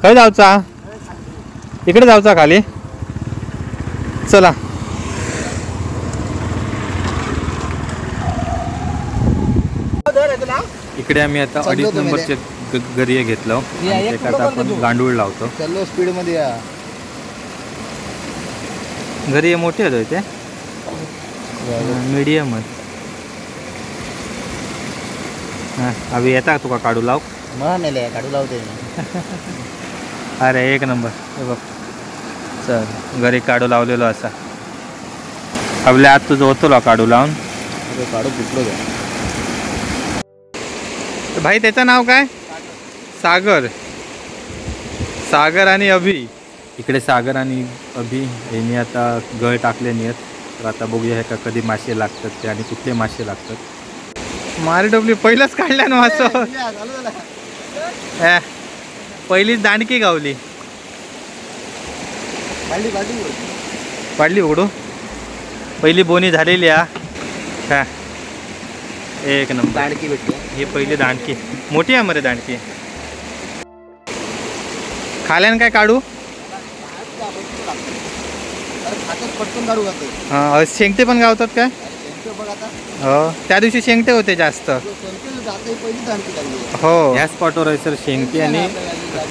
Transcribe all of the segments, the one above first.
खय जाऊचा इकडे जाऊचा खाली चला इकडे आम्ही आता 2.5 नंबरचे गरिये घेतलो त्यात आपण गांडूळ लावतो चलो स्पीड मध्ये या गरिये मोठे होते ते मीडियम अभी येता तुका काढू लाव नेले काढू लावते अरे एक नंबर हे बघ चल घरी काढू लावलेलो असा आपल्या आत तुझं होतो काढू लावून काढू फुटलो भाई त्याचं नाव काय सागर सागर आणि अभि इकडे सागर आणि अभि यांनी आता गळ टाकले नाहीत तर आता बघूया का कधी मासे लागतात ते आणि कुठले मासे लागतात मारे डोबली पहिलंच काढल्या ना असं पहिलीच दांडकी गावली पाडली उघडू पहिली बोनी झालेली हा एक नंबर दांडकी भेटली ही पहिली दांडकी मोठी आहे मरे दांडकी खाल्यान काय काढू शेंगटे पण गावतात काय हो त्या दिवशी शेंगटे होते जास्त हो ह्या स्पॉटवर आहे सर शेंगटी आणि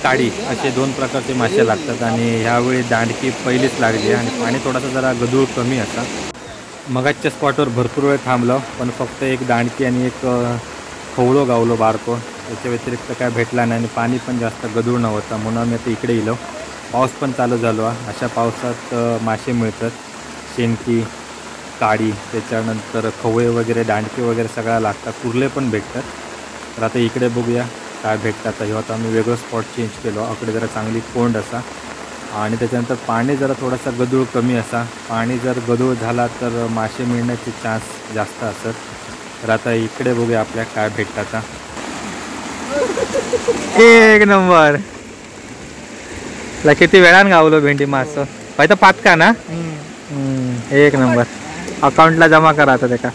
काडी असे 2 प्रकारचे मासे लागतात आणि ह्यावेळी दांडकी पहिलीच लागली आणि पाणी थोडासा जरा गदूळ कमी असा मगाच्या स्पॉटवर भरपूर वेळ थांबलो पण फक्त एक दांडकी आणि एक खवळो गावलो बारको त्याच्या व्यतिरिक्त काय भेटला नाही आणि पाणी पण जास्त गदूळ नव्हता म्हणून आम्ही आता इकडे येलो पाऊस पण चालू झालो अशा पावसात मासे मिळतात शेंगटी काडी त्याच्यानंतर खवळे वगैरे दांडके वगैरे सगळ्या लागतात कुर्ले पण भेटतात तर आता इकडे बघूया काय भेटतात तेव्हा आता आम्ही वेगळं स्पॉट चेंज केलो अकडे जरा चांगली कोंड असा आणि त्याच्यानंतर पाणी जरा थोडासा गदूळ कमी असा पाणी जर गदूळ झाला तर मासे मिळण्याचे चान्स जास्त असतात तर आता इकडे बघूया आपल्या काय भेटतात एक नंबर किती वेळान गावलो भेंडी मास पाहिजे पातका ना एक नंबर अकाउंटला जमा करा आता त्याका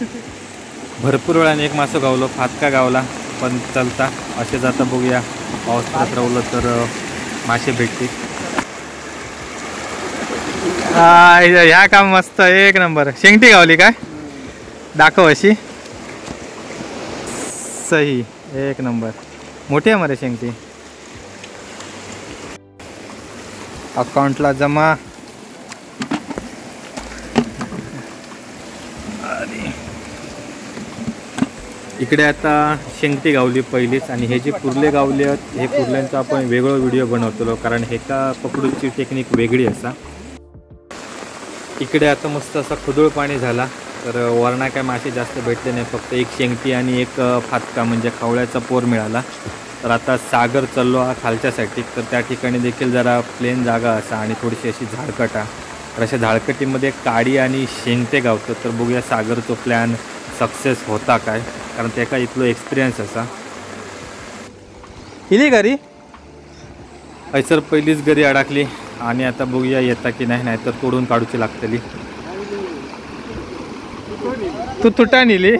भरपूर वेळाने एक मासं गावलो फातका गावला पण चलता असे जाता बघूया पाऊस परत राहिलं तर मासे भेटतील ह्या काम मस्त एक नंबर शेंगटी गावली काय दाखव अशी सही एक नंबर मोठी आहे मरे शेंगटी अकाउंटला जमा इकडे आता शेंगटी गावली पहिलीच आणि हे जे कुर्ले गावले आहेत हे कुर्ल्यांचा आपण वेगळं व्हिडिओ बनवतो कारण हे का पकडूची टेक्निक वेगळी असा इकडे आता मस्त असा खुदूळ पाणी झाला तर वरणा काय मासे जास्त भेटले नाही फक्त एक शेंगटी आणि एक फातका म्हणजे खवळ्याचा पोर मिळाला तर आता सागर चाललो खालच्या साईडची तर त्या ठिकाणी देखील जरा प्लेन जागा असा आणि थोडीशी अशी झाडकटा तर अशा झाडकटीमध्ये काडी आणि शेंगटे गावतो तर बघूया सागरचा प्लॅन सक्सेस होता काय कारण त्याका इथलो एक्सपिरियन्स असा इली घरी ऐसर पहिलीच घरी अडकली आणि आता बघूया येता की नाही नाहीतर तोडून काढूची लागतली तू तुटा नेली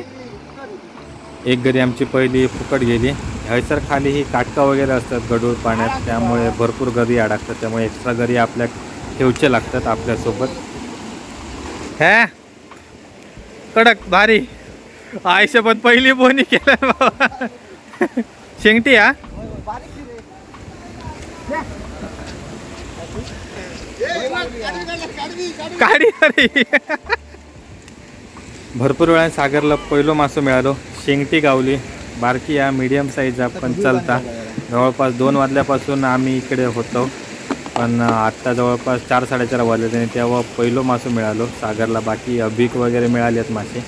एक घरी आमची पहिली फुकट गेली हयसर खाली ही काटका वगैरे असतात गडूळ पाण्यात त्यामुळे भरपूर घरी अडकतात त्यामुळे एक्स्ट्रा घरी आपल्या ठेवचे लागतात आपल्यासोबत हे कडक भारी आयुष्यपत पहिली बोनी केलं बाबा शेंगटी हा काढी अरे भरपूर वेळा सागरला पहिलो मासो मिळालो शेंगटी गावली बारकी या मीडियम साईज पण चलता जवळपास 2 वाजल्यापासून आम्ही इकडे होतो पण आत्ता जवळपास 4-4:30 वाजले तेव्हा पहिलो मासो मिळालो सागरला बाकी अभिक वगैरे मिळाले आहेत मासे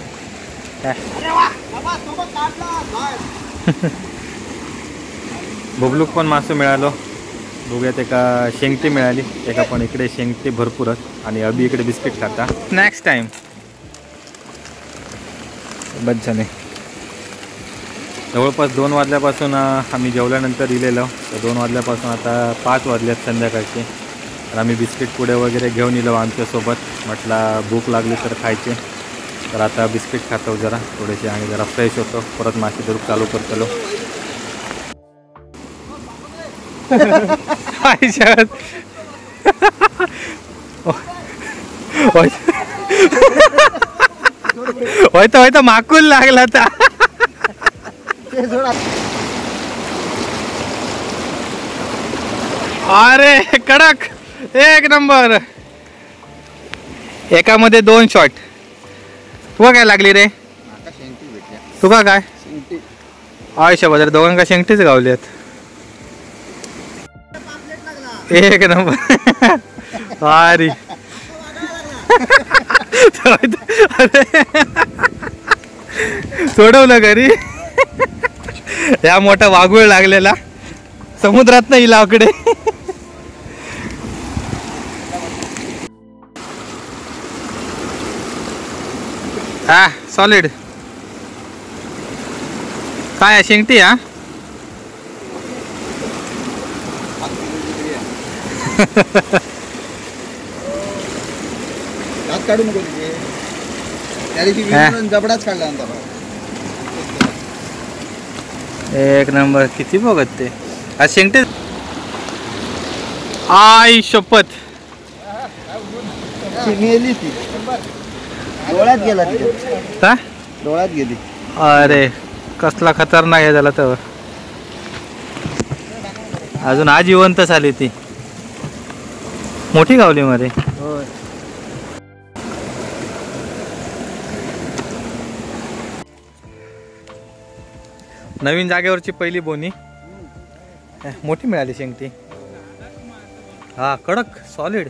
बुबलूक पण मासो मिळालो बघूयात एका शेंगटी मिळाली एका पण इकडे शेंगटी भरपूरच आणि अभि इकडे बिस्किट खाता स्नॅक्स टाईम बस झाले जवळपास 2 वाजल्यापासून आम्ही जेवल्यानंतर इलेलो तर 2 वाजल्यापासून आता 5 वाजल्यात संध्याकाळचे तर आम्ही बिस्किट पुडे वगैरे घेऊन इलो आमच्यासोबत म्हटलं भूक लागली तर खायचे तर आता बिस्किट खातो जरा थोडेसे आणि जरा फ्रेश होतो परत मासे धरून चालू करतलो आयुष्यात होयत होयत माकूल लागला आता. अरे कडक एक नंबर. एकामध्ये 2 शॉट. तुका काय लागली रे? तुका काय? आयुष्य बाजार दोघांका शेंगटीच गावल्यात. एक नंबर. अरे सोडवलं घरी. या मोठा वाघूळ लागलेला समुद्रात नाही लाकडे. हा सॉलिड. काय आहे शेंगटी? हा काढू नको तिथे. त्या दिवशी विमानानं जबडाच काढला नंतर. एक नंबर. किती बघत ते आज शेंगटे. आई शपथ. मेली ती डोळ्यात गेला तिथे. का डोळ्यात गेली. अरे कसला खतरनाक आहे झाला तर. अजून आज जिवंत झाली ती. मोठी गावली मध्ये. होय. नवीन जागेवरची पहिली बोनी. मोठी मिळाली शेंगटी. हा कडक सॉलिड.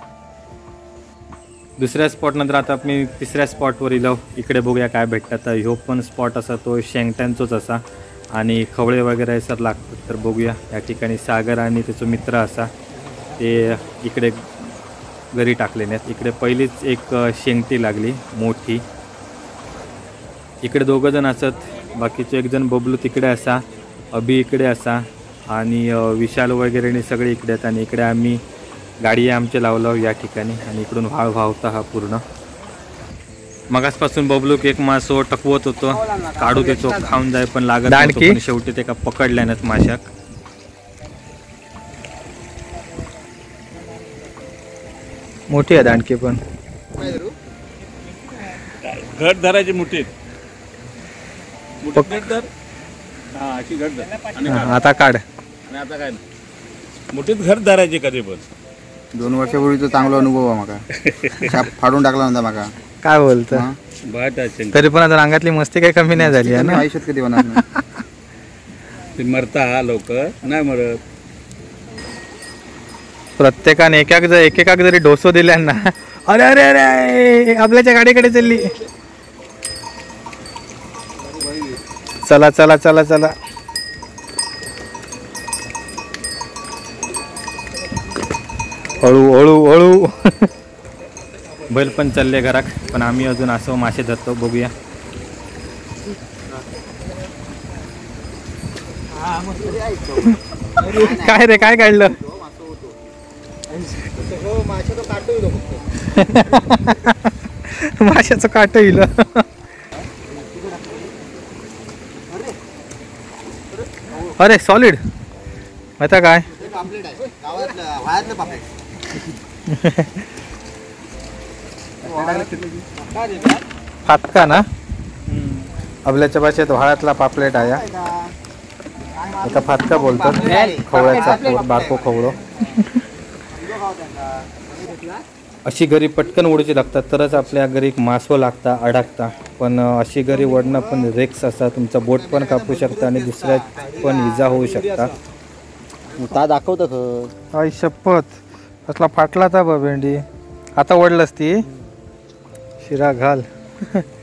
दुसऱ्या स्पॉट नंतर आता मी तिसऱ्या स्पॉटवर इलो. इकडे बघूया काय भेटतात. ह्यो पण स्पॉट असा तो शेंगट्यांचोच असा आणि खवळे वगैरे सर लागतात. तर बघूया. या ठिकाणी सागर आणि त्याचा मित्र असा ते इकडे घरी टाकले नाहीत. इकडे पहिलीच एक शेंगटी लागली मोठी. इकडे 2 जण असत. बाकीचे 1 जण बबलू तिकडे असा, अभि इकडे असा आणि विशाल वगैरे सगळे इकडे आहेत. आणि इकडे आम्ही गाडी आमचे लावलो या ठिकाणी आणि इकडून वाहता हा पूर्ण. मगासपासून बबलू एक मासो टकवत होतो. काढू देतो खाऊन जाय पण लागत नव्हतं. पण शेवटी ते का पकडल्यानंच माशाक. मोठी आहे दांडकी पण. घट धरायची मुठीत. घट धर. हा अशी घट धर. आणि आता काढ. आणि आता काय मुठीत घट धरायची कधी पण. 2 वर्षापूर्वीचा चांगला अनुभव आहे माका. शाप फाडून टाकला नव्हता माका. काय बोलत. तरी पण आता अंगातली मस्ती काही कमी नाही झाली आहे ना. आयुष्यात कधी होणार नाही. ते मरता लोक नाही मरत. प्रत्येकाने एक जरी डोसो दिल्या ना. अरे अरे अरे आपल्याच्या गाडीकडे चालली. चला चला चला चला. हळू हळू हळू. बैल पण चालले घरात. पण आम्ही अजून असं मासे धरतो. बघूया. काय रे काय काढलं? माशाचं काट येईल. अरे सॉलिड. आता काय फाटका ना. आपल्याच्या भाषेत व्हाळातला पापलेट आहे. आता फाटका बोलतात. खवळ्याचा बारको खवळो. अशी घरी पटकन उडची लागतात तरच आपल्या घरी मासो लागता अडकता. पण अशी घरी वडणं पण रिक्स असा. तुमचा बोट पण कापू शकता आणि दुसऱ्या पण इजा होऊ शकता. ता दाखवतं आई शपथ. कसला फाटला था बा भेंडी. आता ओढलंस ती शिरा घाल.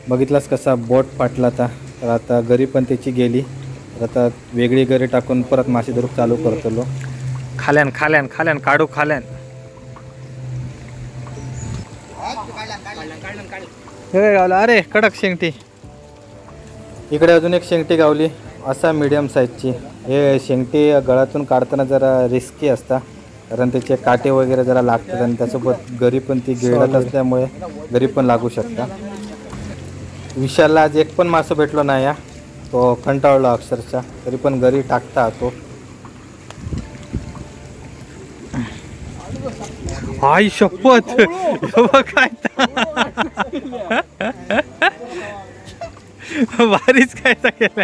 बघितलास कसा बोट फाटला था. तर आता घरी पण त्याची गेली. तर आता वेगळी घरी टाकून परत मासे धरून चालू करतो. खाल्यान खाल्यान खाल्यान काढू खाल्यान. हे काय गावलं? अरे कडक शेंगटी. इकडे अजून एक शेंगटी गावली असा मीडियम साईजची. हे शेंगटी गळातून काढताना जरा रिस्की असता. कारण त्याचे काटे वगैरे जरा लागतात आणि त्यासोबत घरी पण ती गिळत असल्यामुळे घरी पण लागू शकता. विशालला आज एक पण मासं भेटलो नाही या. तो कंटाळला अक्षरशः. तरी पण घरी टाकता तो. आई शपथ काय भारीच काय केलं.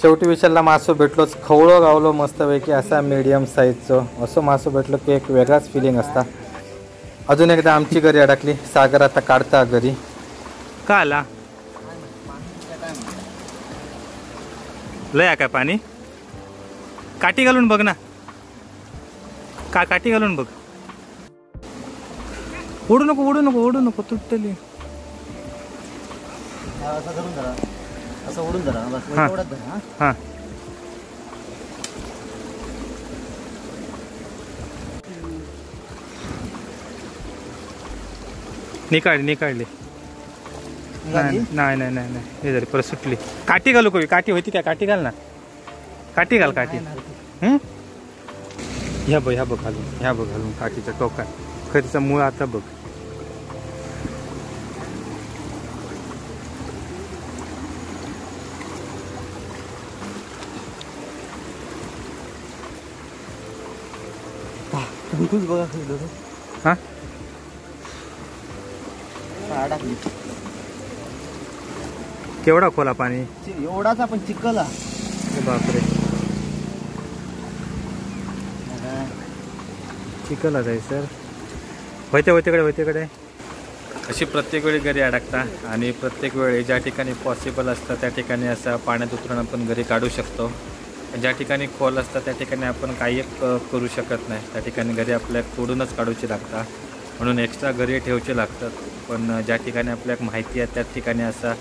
शेवटी विशालला मासो भेटलोच. खवळो गावलो मस्तपैकी असा मीडियम साईजचं असं मासो भेटलो की एक वेगळाच फिलिंग असता. अजून एकदा आमची घरी अडकली. सागर आता काढता घरी. का आला लय आहे काय पाणी. काठी घालून बघ ना. काठी घालून बघ. ओढू नको ओढू नको ओढू नको तुटली. असं ओढून जरा हां निकाळली. नाही नाही नाही नाही नाही हे जरी परत सुटली. काठी घालू कवी. काठी होती काय. काठी घाल ना. काठी घाल. काठी ह्या बघ घालून काठीच्या टोकात खरीचा मूळ आता बघ. हा केवढा खोला पाणी. एवढाच आपण चिखला. बापरे चिखलच आहे सर. होतेकडे अशी प्रत्येक वेळी घरी अडकता आणि प्रत्येक वेळी ज्या ठिकाणी पॉसिबल असतं त्या ठिकाणी असं पाण्यात उतरून आपण घरी काढू शकतो. ज्या ठिकाणी खोल असतं त्या ठिकाणी आपण काही करू शकत नाही. त्या ठिकाणी घरी आपल्याला तोडूनच काढूची लागतात. म्हणून एक्स्ट्रा घरी ठेवचे लागतात. पण ज्या ठिकाणी आपल्याला माहिती आहे त्या ठिकाणी असं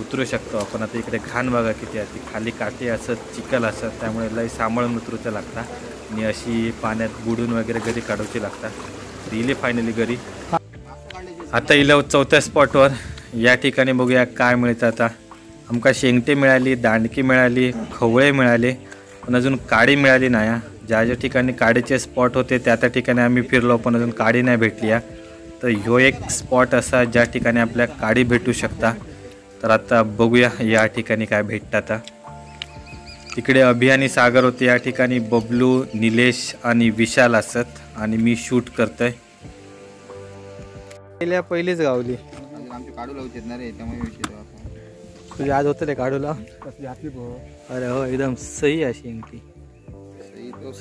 उतरू शकतो आपण. आता इकडे घाण बघा किती आहे. ती खाली काठी असत चिखल असत त्यामुळे लई सांभाळून उतरूचं लागतात आणि अशी पाण्यात बुडून वगैरे घरी काढूची लागतात. तर इले फायनली घरी. आता इला चौथ्या स्पॉटवर. या ठिकाणी बघूया काय मिळतं. आता आमका शेंगटे मिळाली, दांडकी मिळाली, खवळे मिळाले पण अजून काडी मिळाली नाही. ज्या ज्या ठिकाणी काडीचे स्पॉट होते त्या त्या ठिकाणी आम्ही फिरलो पण अजून काडी नाही भेटली. तर ह्यो एक स्पॉट असा ज्या ठिकाणी आपल्या काडी भेटू शकता. तर आता बघूया या ठिकाणी काय भेटतं. आता तिकडे अभि आणि सागर होते. या ठिकाणी बबलू, निलेश आणि विशाल असत आणि मी शूट करतोय. पहिलीच गावली. आमची काढू लावू ना रे त्यामुळे तुझ्या आज होतं रे काढूला. अरे हो एकदम सही अशी इंकी.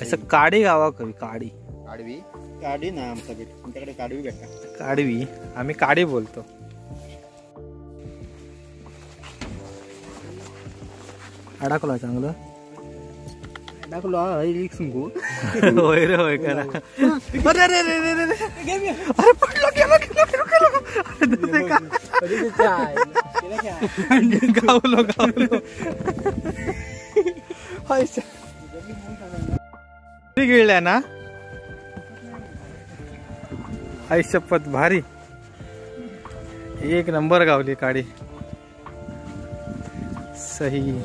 असं काडी गावा कवी. काढी ना आमच्याकडे काढवी भेटता. काढवी आम्ही काडी बोलतो. अडकलो चांगलं. होय रे होय करा. अरे पडलो गावलो गिळल्या ना. आई शपथ भारी. एक नंबर गावली काडी. सही.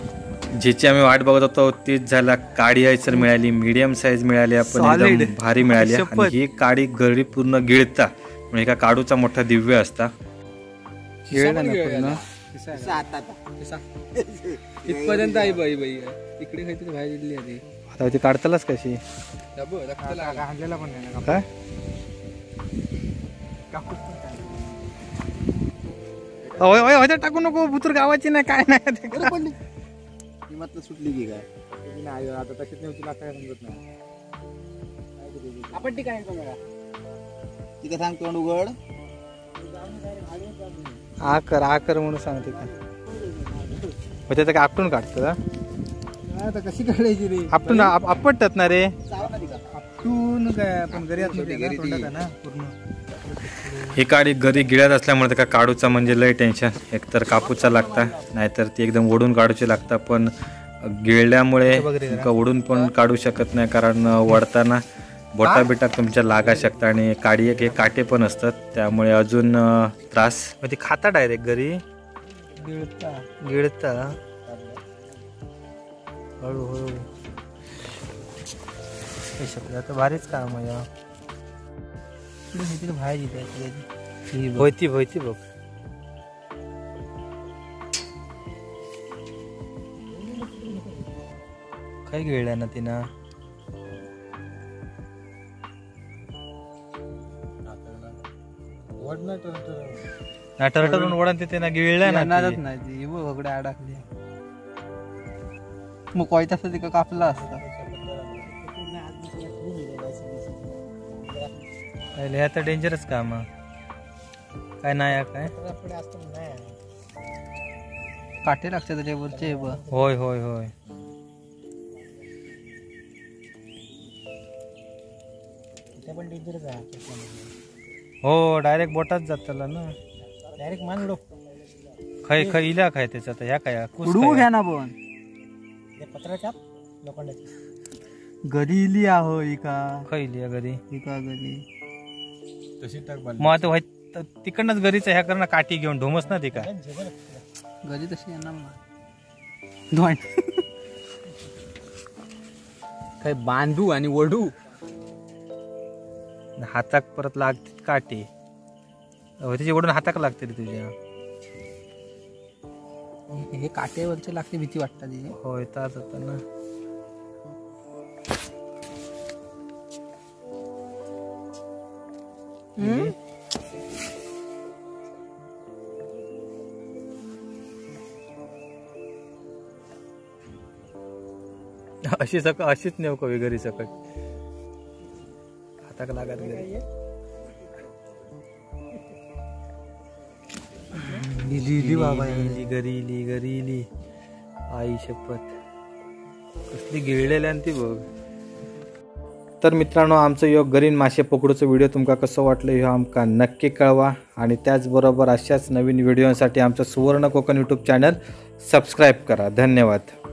जिची आम्ही वाट बघत होतो तीच झाला. काडी आयसर मिळाली. मीडियम साईज मिळाली. आपण एकदम भारी मिळाली. आणि ही काडी घरी पूर्ण गिळता म्हणजे एका काडूचा मोठा दिव्य असता. इथपर्यंत आई बाई इकडे काहीतरी बाहेर दिली आहे. आता ती काढतालच कशी काय. टाकू नको बुतूर गावाची नाही काय नाही. सुटली की काय आता तशीच समजत नाही. आपण तिथे सांग तोंड उघड. आकर म्हणून सांगते का. होते तर काय आपटून काढतं. कशी काढायची रे. आपटून आपटतात ना रे. आपटून काय आपण घरी पूर्ण. ही काडी घरी गिळत असल्यामुळे का काढूचा म्हणजे लय टेन्शन. एकतर कापूचा लागता नाहीतर ती एकदम ओढून काढूची लागता. पण गिळल्यामुळे ओढून पण काढू शकत नाही कारण वडताना बोटा बिटा तुमच्या लागा शकता आणि काडी एक हे काटे पण असतात त्यामुळे अजून त्रास. ती खाता डायरेक्ट घरी गिळता हळूहळू. आता भारीच काम आहे. भोयती बघ. काय गिळल्या ना तिनं. ना टरटरून ओढण तिथे ना गिळल्या ना येणारच ती. नाही ती वगडे अडकली मग कोयताचा तिका कापला असता पहिले हे तर डेंजरस काम हा. काय नाही हा काय काटे लागतात त्याच्यावरचे होय होय होय हो डायरेक्ट बोटात जातला ना डायरेक्ट मानलो खै खै इल्या काय त्याचा तर ह्या काय कुस उडवू काय? घ्या ना पण घरी इली आहो इका खै इल्या घरी इका घरी मग आता तिकडनंच घरीच ह्या करणं काठी घेऊन ढोमस ना ती काय घरी तशी येणार ना काय बांधू आणि ओढू हाताक परत लागते काठी त्याची ओढून हाताक लागते रे तुझ्या हे काटेवरचे लागते भीती वाटतात होय ताच होता ना अशीच नेऊ कवी घरी सकट हाताक लागत घरी इली घरी इली आई शपथ कसली गिळलेली आणि ती बघ. तर मित्रांनो आमचं ह्यो गरीन मासे पकडूचं व्हिडिओ तुमका कसं वाटलं ह्यो आमका नक्की कळवा आणि त्याचबरोबर अशाच नवीन व्हिडिओसाठी आमचं सुवर्ण कोकण यूट्यूब चॅनल सबस्क्राईब करा. धन्यवाद.